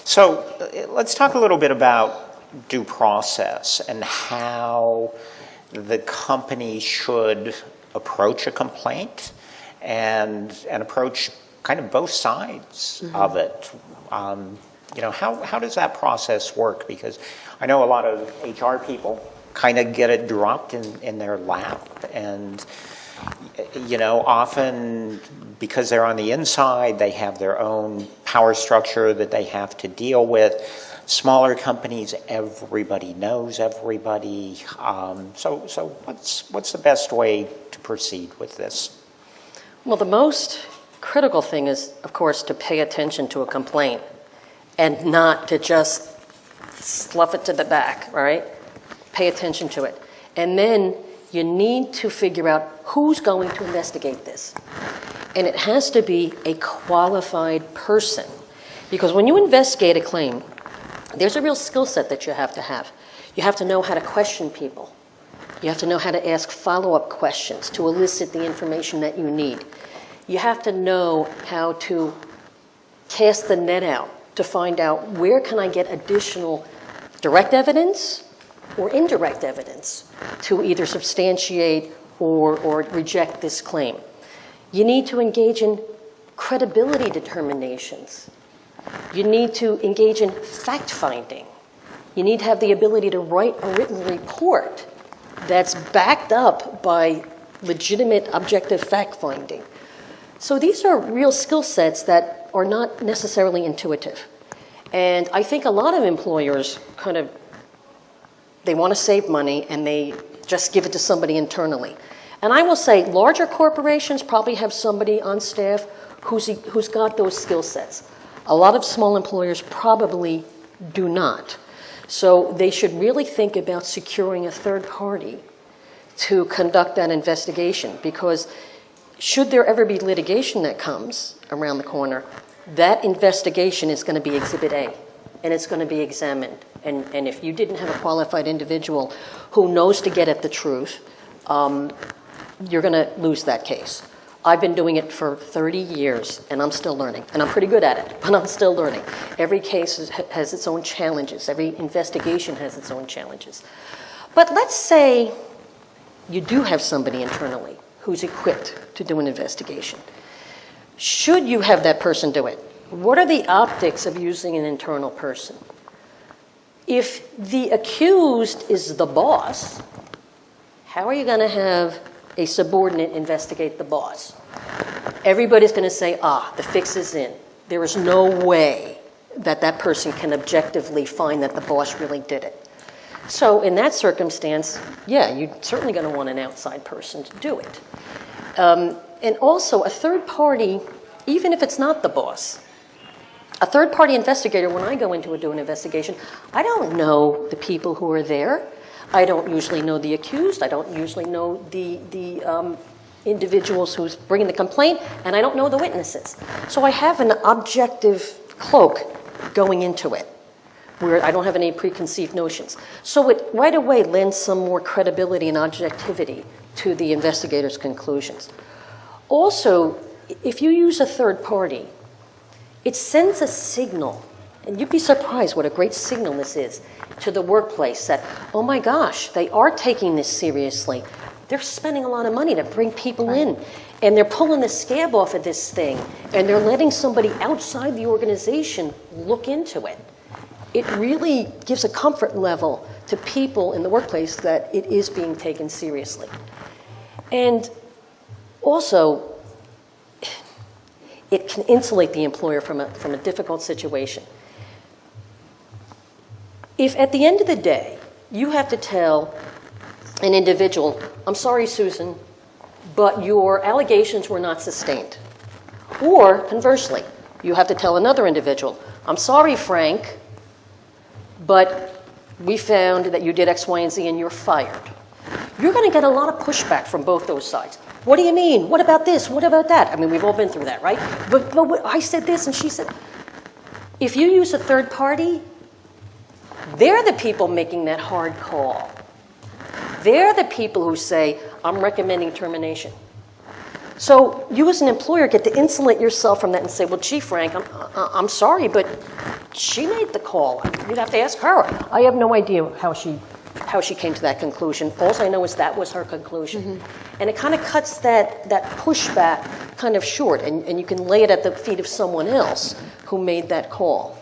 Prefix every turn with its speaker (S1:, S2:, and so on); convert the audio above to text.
S1: So let's talk a little bit about due process and how the company should approach a complaint and approach kind of both sides of it. How does that process work? Because I know a lot of HR people kind of get it dropped in their lap, and often because they're on the inside, they have their own power structure that they have to deal with. Smaller companies, everybody knows everybody. So what's the best way to proceed with this?
S2: Well, the most critical thing is, of course, to pay attention to a complaint and not to just slough it to the back, right? Pay attention to it. And then you need to figure out who's going to investigate this. And it has to be a qualified person. Because when you investigate a claim, there's a real skill set that you have to have. You have to know how to question people. You have to know how to ask follow-up questions to elicit the information that you need. You have to know how to cast the net out to find out where can I get additional direct evidence or indirect evidence to either substantiate or reject this claim. You need to engage in credibility determinations. You need to engage in fact-finding. You need to have the ability to write a written report that's backed up by legitimate objective fact-finding. So these are real skill sets that are not necessarily intuitive. And I think a lot of employers they want to save money and they just give it to somebody internally. And I will say larger corporations probably have somebody on staff who's got those skill sets. A lot of small employers probably do not. So they should really think about securing a third party to conduct that investigation, because should there ever be litigation that comes around the corner, that investigation is going to be Exhibit A, and it's going to be examined. And if you didn't have a qualified individual who knows to get at the truth, you're going to lose that case. I've been doing it for 30 years, and I'm still learning. And I'm pretty good at it, but I'm still learning. Every case has its own challenges. Every investigation has its own challenges. But let's say you do have somebody internally who's equipped to do an investigation. Should you have that person do it? What are the optics of using an internal person? If the accused is the boss, how are you going to have a subordinate investigate the boss? Everybody's going to say, the fix is in. There is no way that person can objectively find that the boss really did it. So in that circumstance, you're certainly going to want an outside person to do it. And also a third party, even if it's not the boss, a third party investigator, when I go into do an investigation, I don't know the people who are there. I don't usually know the accused. I don't usually know the individuals who's bringing the complaint, and I don't know the witnesses. So I have an objective cloak going into it, where I don't have any preconceived notions. So it right away lends some more credibility and objectivity to the investigator's conclusions. Also, if you use a third party, it sends a signal, and you'd be surprised what a great signal this is to the workplace that, oh my gosh, they are taking this seriously. They're spending a lot of money to bring people in, and they're pulling the scab off of this thing, and they're letting somebody outside the organization look into it. It really gives a comfort level to people in the workplace that it is being taken seriously. And also, it can insulate the employer from a difficult situation. If at the end of the day, you have to tell an individual, I'm sorry, Susan, but your allegations were not sustained. Or conversely, you have to tell another individual, I'm sorry, Frank, but we found that you did X, Y, and Z and you're fired. You're going to get a lot of pushback from both those sides. What do you mean? What about this? What about that? I mean, we've all been through that, right? But I said this and she said. If you use a third party, they're the people making that hard call. They're the people who say, I'm recommending termination. So you as an employer get to insulate yourself from that and say, well, gee, Frank, I'm sorry, but she made the call. You'd have to ask her. I have no idea how she came to that conclusion. All I know is that was her conclusion. And it kind of cuts that pushback kind of short, and you can lay it at the feet of someone else who made that call.